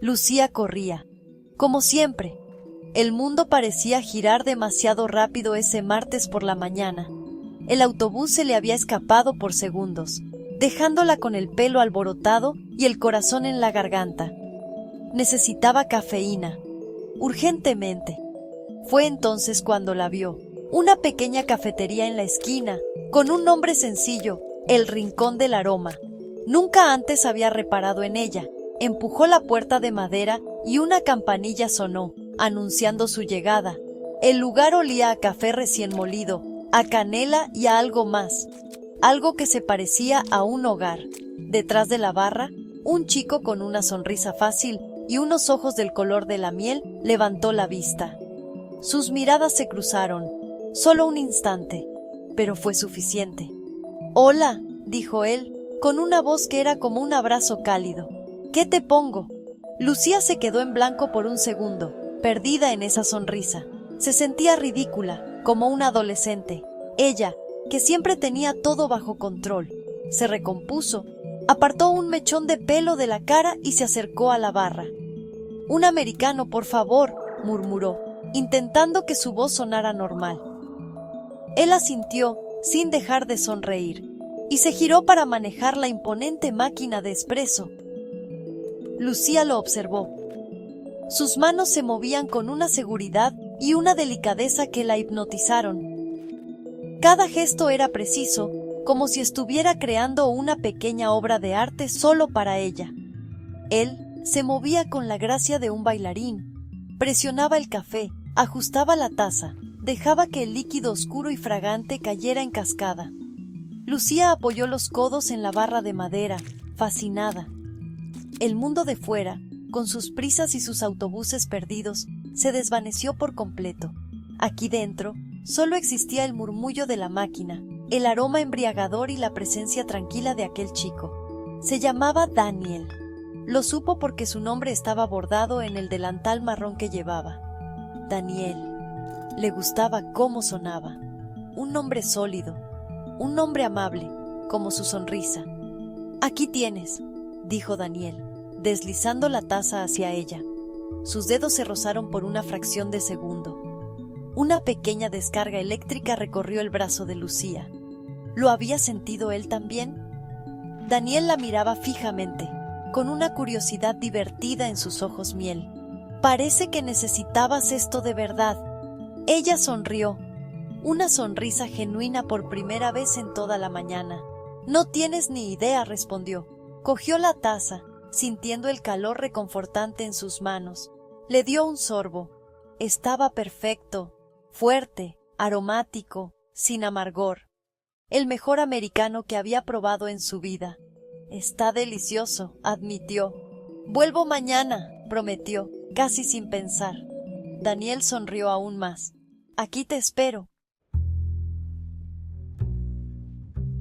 Lucía corría. Como siempre. El mundo parecía girar demasiado rápido ese martes por la mañana. El autobús se le había escapado por segundos, dejándola con el pelo alborotado y el corazón en la garganta. Necesitaba cafeína, urgentemente. Fue entonces cuando la vio. Una pequeña cafetería en la esquina, con un nombre sencillo, El Rincón del Aroma. Nunca antes había reparado en ella. Empujó la puerta de madera y una campanilla sonó, anunciando su llegada. El lugar olía a café recién molido, a canela y a algo más. Algo que se parecía a un hogar. Detrás de la barra, un chico con una sonrisa fácil y unos ojos del color de la miel levantó la vista. Sus miradas se cruzaron, solo un instante, pero fue suficiente. «Hola», dijo él, con una voz que era como un abrazo cálido. «¿Qué te pongo?» Lucía se quedó en blanco por un segundo, perdida en esa sonrisa. Se sentía ridícula, como una adolescente. Ella, que siempre tenía todo bajo control, se recompuso, apartó un mechón de pelo de la cara y se acercó a la barra. «Un americano, por favor», murmuró, intentando que su voz sonara normal. Él asintió, sin dejar de sonreír, y se giró para manejar la imponente máquina de espresso. Lucía lo observó. Sus manos se movían con una seguridad y una delicadeza que la hipnotizaron. Cada gesto era preciso, como si estuviera creando una pequeña obra de arte solo para ella. Él se movía con la gracia de un bailarín. Presionaba el café, ajustaba la taza, dejaba que el líquido oscuro y fragante cayera en cascada. Lucía apoyó los codos en la barra de madera, fascinada. El mundo de fuera, con sus prisas y sus autobuses perdidos, se desvaneció por completo. Aquí dentro, solo existía el murmullo de la máquina, el aroma embriagador y la presencia tranquila de aquel chico. Se llamaba Daniel. Lo supo porque su nombre estaba bordado en el delantal marrón que llevaba. Daniel. Le gustaba cómo sonaba. Un nombre sólido, un nombre amable, como su sonrisa. «Aquí tienes», dijo Daniel, deslizando la taza hacia ella. Sus dedos se rozaron por una fracción de segundo. Una pequeña descarga eléctrica recorrió el brazo de Lucía. ¿Lo había sentido él también? Daniel la miraba fijamente, con una curiosidad divertida en sus ojos miel. «Parece que necesitabas esto de verdad». Ella sonrió, una sonrisa genuina por primera vez en toda la mañana. «No tienes ni idea», respondió. Cogió la taza, sintiendo el calor reconfortante en sus manos. Le dio un sorbo. Estaba perfecto, fuerte, aromático, sin amargor. El mejor americano que había probado en su vida. «Está delicioso», admitió. «Vuelvo mañana», prometió, casi sin pensar. Daniel sonrió aún más. «Aquí te espero».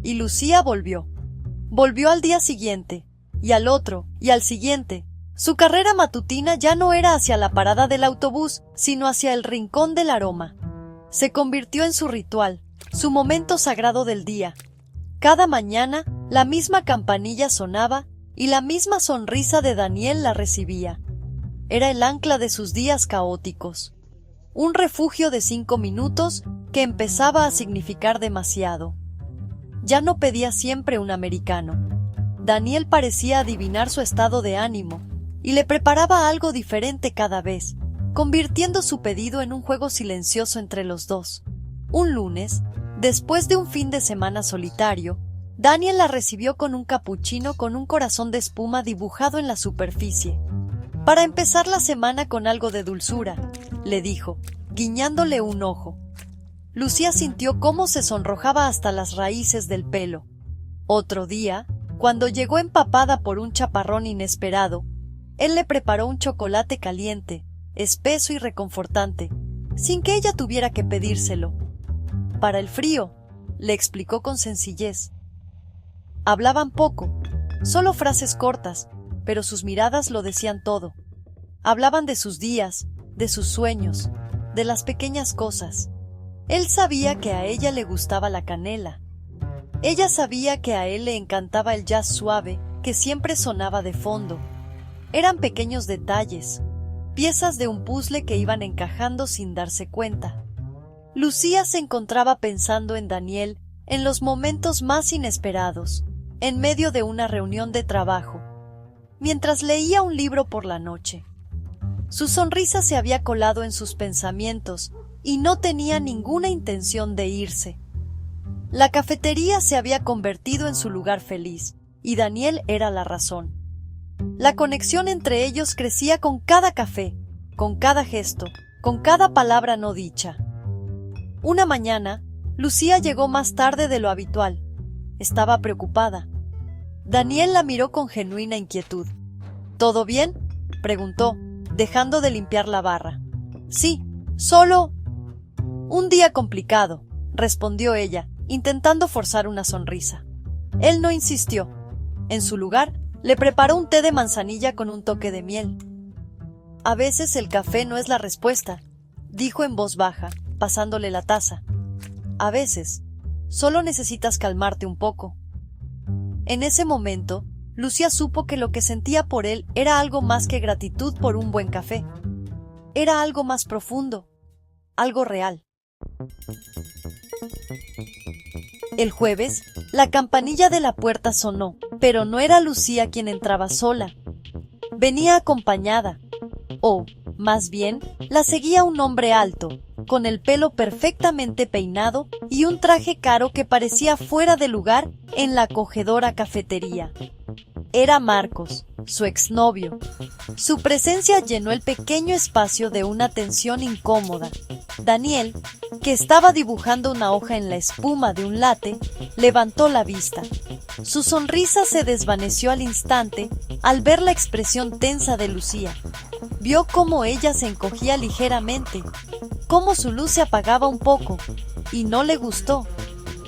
Y Lucía volvió. Volvió al día siguiente, y al otro, y al siguiente. Su carrera matutina ya no era hacia la parada del autobús, sino hacia el Rincón del Aroma. Se convirtió en su ritual, su momento sagrado del día. Cada mañana, la misma campanilla sonaba y la misma sonrisa de Daniel la recibía. Era el ancla de sus días caóticos. Un refugio de 5 minutos que empezaba a significar demasiado. Ya no pedía siempre un americano. Daniel parecía adivinar su estado de ánimo y le preparaba algo diferente cada vez, convirtiendo su pedido en un juego silencioso entre los dos. Un lunes, después de un fin de semana solitario, Daniel la recibió con un capuchino con un corazón de espuma dibujado en la superficie. «Para empezar la semana con algo de dulzura», le dijo, guiñándole un ojo. Lucía sintió cómo se sonrojaba hasta las raíces del pelo. Otro día, cuando llegó empapada por un chaparrón inesperado, él le preparó un chocolate caliente, espeso y reconfortante, sin que ella tuviera que pedírselo. «Para el frío», le explicó con sencillez. Hablaban poco, solo frases cortas, pero sus miradas lo decían todo. Hablaban de sus días, de sus sueños, de las pequeñas cosas. Él sabía que a ella le gustaba la canela. Ella sabía que a él le encantaba el jazz suave que siempre sonaba de fondo. Eran pequeños detalles, piezas de un puzzle que iban encajando sin darse cuenta. Lucía se encontraba pensando en Daniel en los momentos más inesperados, en medio de una reunión de trabajo, mientras leía un libro por la noche. Su sonrisa se había colado en sus pensamientos y no tenía ninguna intención de irse. La cafetería se había convertido en su lugar feliz, y Daniel era la razón. La conexión entre ellos crecía con cada café, con cada gesto, con cada palabra no dicha. Una mañana, Lucía llegó más tarde de lo habitual. Estaba preocupada. Daniel la miró con genuina inquietud. ¿Todo bien?, preguntó, dejando de limpiar la barra. Sí, solo... Un día complicado, respondió ella, intentando forzar una sonrisa. Él no insistió. En su lugar, le preparó un té de manzanilla con un toque de miel. A veces el café no es la respuesta, dijo en voz baja, pasándole la taza. A veces, solo necesitas calmarte un poco. En ese momento, Lucía supo que lo que sentía por él era algo más que gratitud por un buen café. Era algo más profundo, algo real. El jueves, la campanilla de la puerta sonó, pero no era Lucía quien entraba sola. Venía acompañada, o, más bien, la seguía un hombre alto, con el pelo perfectamente peinado y un traje caro que parecía fuera de lugar en la acogedora cafetería. Era Marcos, su exnovio. Su presencia llenó el pequeño espacio de una tensión incómoda. Daniel, que estaba dibujando una hoja en la espuma de un latte, levantó la vista. Su sonrisa se desvaneció al instante al ver la expresión tensa de Lucía. Vio cómo ella se encogía ligeramente, cómo su luz se apagaba un poco, y no le gustó.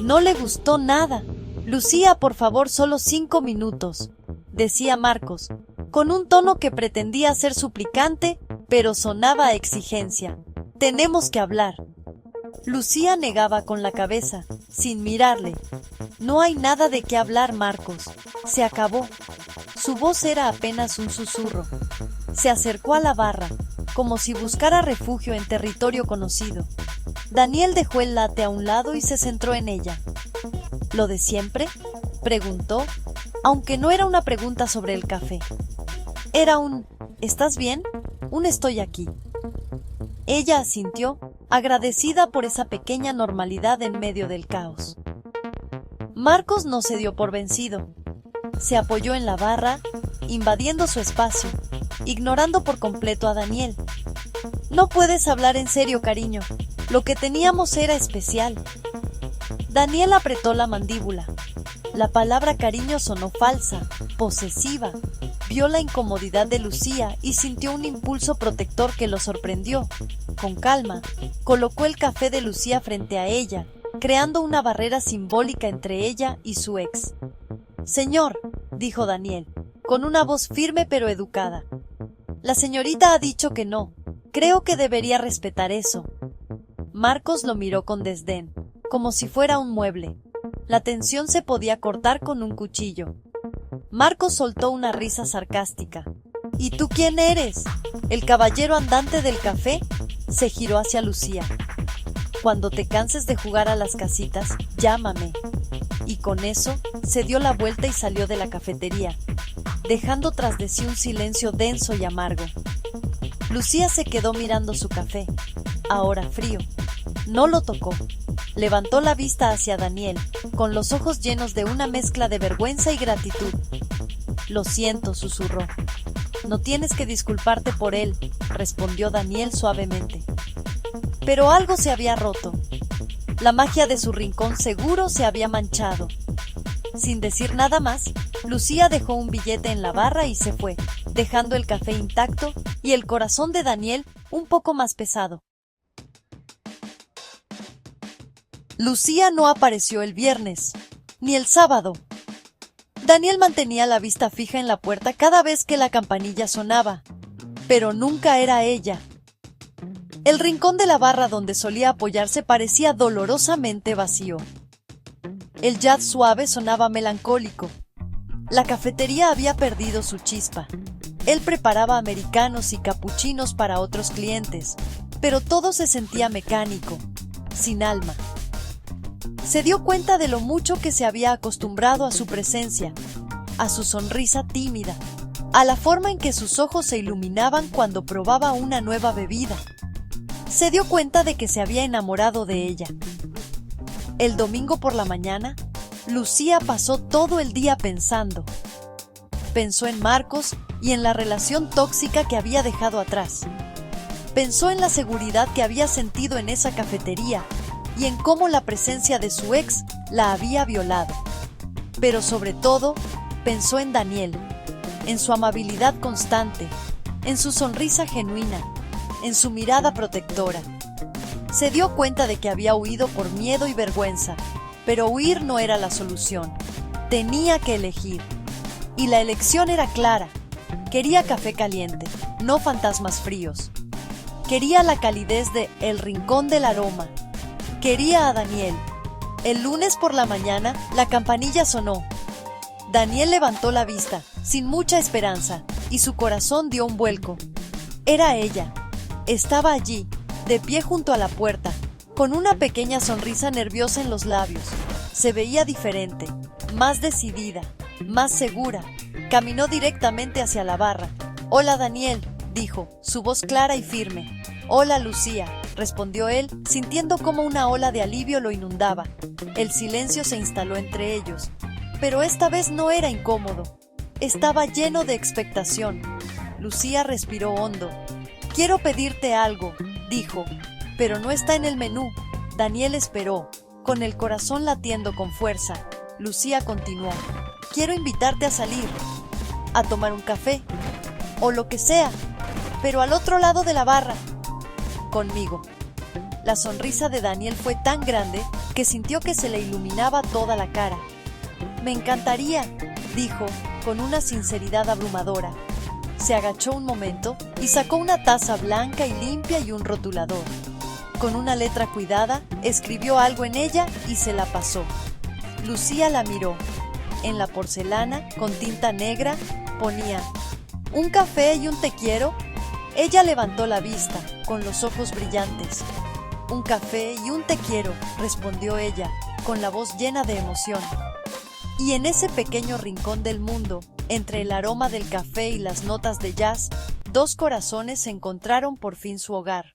No le gustó nada. Lucía, por favor, solo 5 minutos, decía Marcos, con un tono que pretendía ser suplicante, pero sonaba a exigencia. Tenemos que hablar. Lucía negaba con la cabeza, sin mirarle. No hay nada de qué hablar, Marcos. Se acabó. Su voz era apenas un susurro. Se acercó a la barra, como si buscara refugio en territorio conocido. Daniel dejó el latte a un lado y se centró en ella. ¿Lo de siempre?, preguntó, aunque no era una pregunta sobre el café. Era un ¿estás bien?, un estoy aquí. Ella asintió, agradecida por esa pequeña normalidad en medio del caos. Marcos no se dio por vencido. Se apoyó en la barra, invadiendo su espacio, ignorando por completo a Daniel. No puedes hablar en serio, cariño. Lo que teníamos era especial. Daniel apretó la mandíbula. La palabra cariño sonó falsa, posesiva. Vio la incomodidad de Lucía y sintió un impulso protector que lo sorprendió. Con calma, colocó el café de Lucía frente a ella, creando una barrera simbólica entre ella y su ex. «Señor», dijo Daniel, con una voz firme pero educada. «La señorita ha dicho que no. Creo que debería respetar eso». Marcos lo miró con desdén, como si fuera un mueble. La tensión se podía cortar con un cuchillo. Marcos soltó una risa sarcástica. «¿Y tú quién eres? ¿El caballero andante del café?», se giró hacia Lucía. «Cuando te canses de jugar a las casitas, llámame». Y con eso, se dio la vuelta y salió de la cafetería, dejando tras de sí un silencio denso y amargo. Lucía se quedó mirando su café, ahora frío. No lo tocó. Levantó la vista hacia Daniel, con los ojos llenos de una mezcla de vergüenza y gratitud. «Lo siento», susurró. «No tienes que disculparte por él», respondió Daniel suavemente. Pero algo se había roto. La magia de su rincón seguro se había manchado. Sin decir nada más, Lucía dejó un billete en la barra y se fue, dejando el café intacto y el corazón de Daniel un poco más pesado. Lucía no apareció el viernes, ni el sábado. Daniel mantenía la vista fija en la puerta cada vez que la campanilla sonaba, pero nunca era ella. El rincón de la barra donde solía apoyarse parecía dolorosamente vacío. El jazz suave sonaba melancólico. La cafetería había perdido su chispa. Él preparaba americanos y capuchinos para otros clientes, pero todo se sentía mecánico, sin alma. Se dio cuenta de lo mucho que se había acostumbrado a su presencia, a su sonrisa tímida, a la forma en que sus ojos se iluminaban cuando probaba una nueva bebida. Se dio cuenta de que se había enamorado de ella. El domingo por la mañana, Lucía pasó todo el día pensando. Pensó en Marcos y en la relación tóxica que había dejado atrás. Pensó en la seguridad que había sentido en esa cafetería y en cómo la presencia de su ex la había violado. Pero sobre todo, pensó en Daniel, en su amabilidad constante, en su sonrisa genuina, en su mirada protectora. Se dio cuenta de que había huido por miedo y vergüenza, pero huir no era la solución. Tenía que elegir. Y la elección era clara. Quería café caliente, no fantasmas fríos. Quería la calidez de El Rincón del Aroma. Quería a Daniel. El lunes por la mañana, la campanilla sonó. Daniel levantó la vista, sin mucha esperanza, y su corazón dio un vuelco. Era ella. Estaba allí, de pie junto a la puerta, con una pequeña sonrisa nerviosa en los labios. Se veía diferente, más decidida, más segura. Caminó directamente hacia la barra. «Hola, Daniel», dijo, su voz clara y firme. «Hola, Lucía», respondió él, sintiendo como una ola de alivio lo inundaba. El silencio se instaló entre ellos, pero esta vez no era incómodo. Estaba lleno de expectación. Lucía respiró hondo. «Quiero pedirte algo», dijo, «pero no está en el menú». Daniel esperó, con el corazón latiendo con fuerza. Lucía continuó. «Quiero invitarte a salir, a tomar un café, o lo que sea, pero al otro lado de la barra, conmigo». La sonrisa de Daniel fue tan grande que sintió que se le iluminaba toda la cara. «Me encantaría», dijo, con una sinceridad abrumadora. Se agachó un momento y sacó una taza blanca y limpia y un rotulador. Con una letra cuidada, escribió algo en ella y se la pasó. Lucía la miró. En la porcelana, con tinta negra, ponía «¿Un café y un te quiero?». Ella levantó la vista, con los ojos brillantes. «Un café y un te quiero», respondió ella, con la voz llena de emoción. Y en ese pequeño rincón del mundo, entre el aroma del café y las notas de jazz, dos corazones encontraron por fin su hogar.